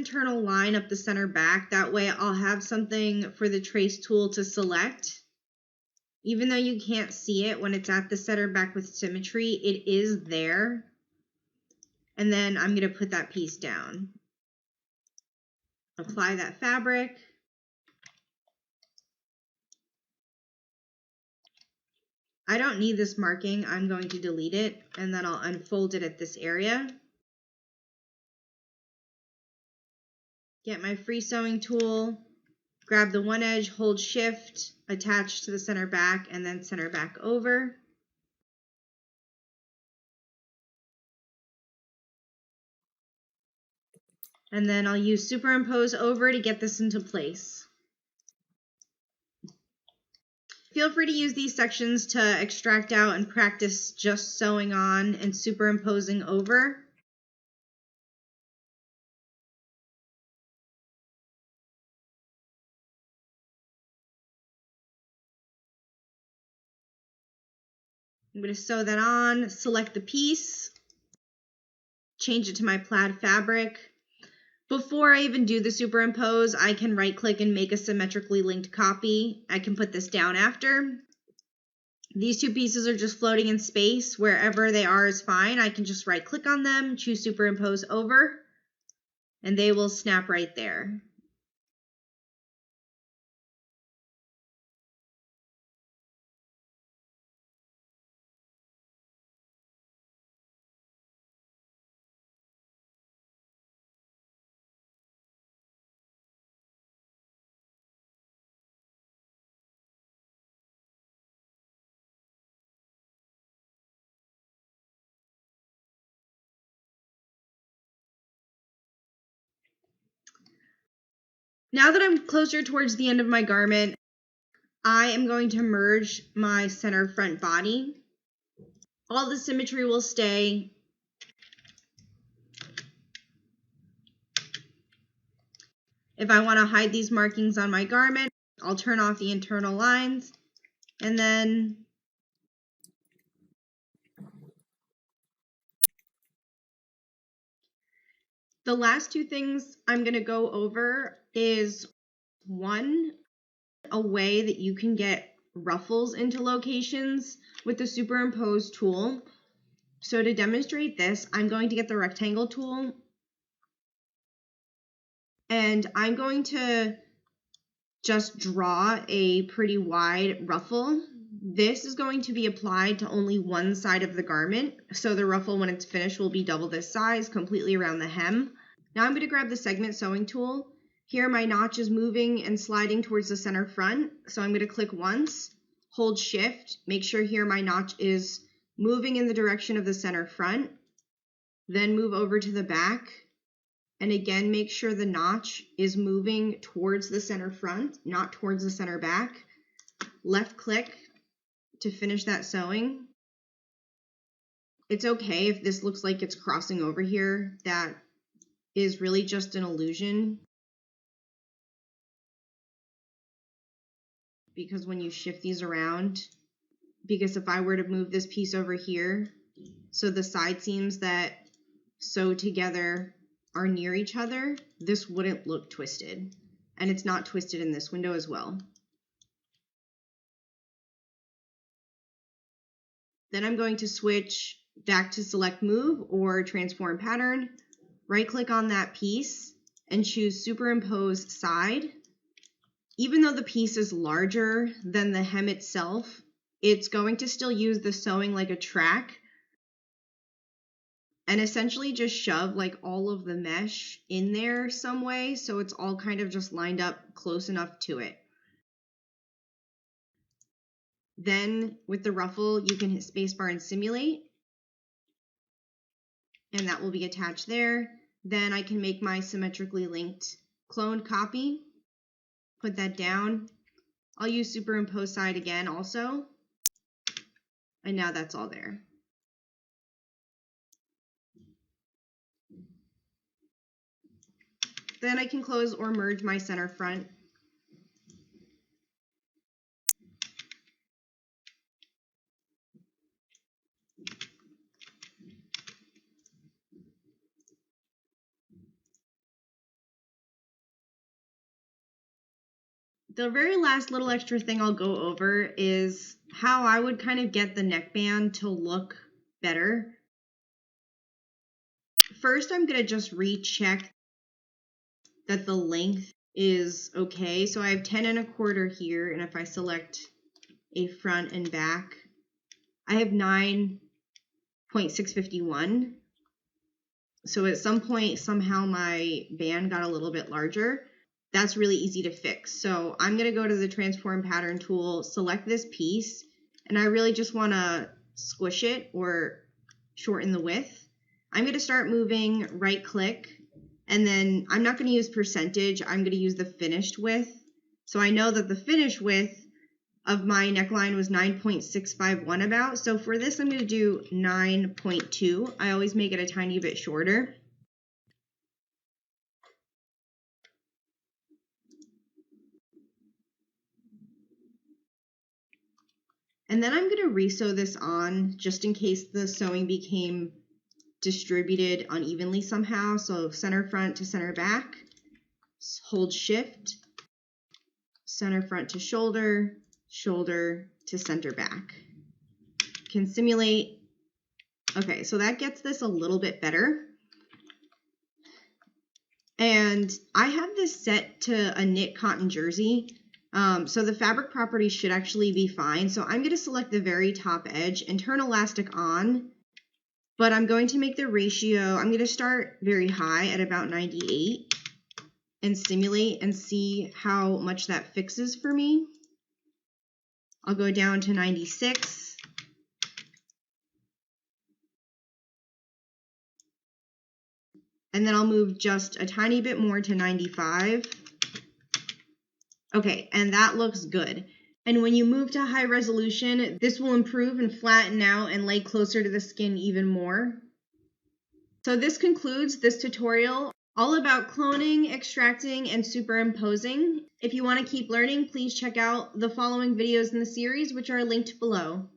internal line up the center back. That way I'll have something for the trace tool to select. Even though you can't see it when it's at the center back with symmetry, it is there. And then I'm going to put that piece down. Apply that fabric. I don't need this marking. I'm going to delete it, and then I'll unfold it at this area. Get my free sewing tool, grab the one edge, hold shift, attach to the center back, and then center back over. And then I'll use Superimpose over to get this into place. Feel free to use these sections to extract out and practice just sewing on and superimposing over. I'm going to sew that on, select the piece, change it to my plaid fabric. Before I even do the superimpose, I can right click and make a symmetrically linked copy. I can put this down after. These two pieces are just floating in space. Wherever they are is fine. I can just right click on them, choose superimpose over, and they will snap right there. Now that I'm closer towards the end of my garment, I am going to merge my center front body. All the symmetry will stay. If I want to hide these markings on my garment, I'll turn off the internal lines, and then the last two things I'm going to go over is, one, a way that you can get ruffles into locations with the superimpose tool. So to demonstrate this, I'm going to get the rectangle tool, and I'm going to just draw a pretty wide ruffle. This is going to be applied to only one side of the garment, so the ruffle, when it's finished, will be double this size, completely around the hem. Now I'm going to grab the segment sewing tool. Here my notch is moving and sliding towards the center front, so I'm going to click once, hold shift, make sure here my notch is moving in the direction of the center front, then move over to the back, and again make sure the notch is moving towards the center front, not towards the center back. Left click to finish that sewing. It's okay if this looks like it's crossing over here. That is really just an illusion, because when you shift these around, because if I were to move this piece over here, so the side seams that sew together are near each other, this wouldn't look twisted, and it's not twisted in this window as well. Then I'm going to switch back to select move or transform pattern, right click on that piece and choose superimpose side. Even though the piece is larger than the hem itself, it's going to still use the sewing like a track and essentially just shove like all of the mesh in there some way, so it's all kind of just lined up close enough to it. Then with the ruffle, you can hit spacebar and simulate, and that will be attached there. Then I can make my symmetrically linked cloned copy, put that down. I'll use superimpose side again also, and now that's all there. Then I can close or merge my center front. The very last little extra thing I'll go over is how I would kind of get the neckband to look better. First, I'm going to just recheck that the length is okay. So I have 10 1/4 here, and if I select a front and back, I have 9.651. So at some point, somehow my band got a little bit larger. That's really easy to fix. So I'm going to go to the transform pattern tool, select this piece, and I really just want to squish it or shorten the width. I'm going to start moving, right click, and then I'm not going to use percentage. I'm going to use the finished width. So I know that the finished width of my neckline was 9.651 about. So for this, I'm going to do 9.2. I always make it a tiny bit shorter. And then I'm going to resew this on just in case the sewing became distributed unevenly somehow. So center front to center back, hold shift, center front to shoulder, shoulder to center back. Can simulate. Okay, so that gets this a little bit better. And I have this set to a knit cotton jersey. So the fabric properties should actually be fine. So I'm going to select the very top edge and turn elastic on, but I'm going to make the ratio, I'm going to start very high at about 98 and simulate and see how much that fixes for me. I'll go down to 96. And then I'll move just a tiny bit more to 95. Okay, and that looks good. And when you move to high resolution, this will improve and flatten out and lay closer to the skin even more. So this concludes this tutorial all about cloning, extracting, and superimposing. If you want to keep learning, please check out the following videos in the series, which are linked below.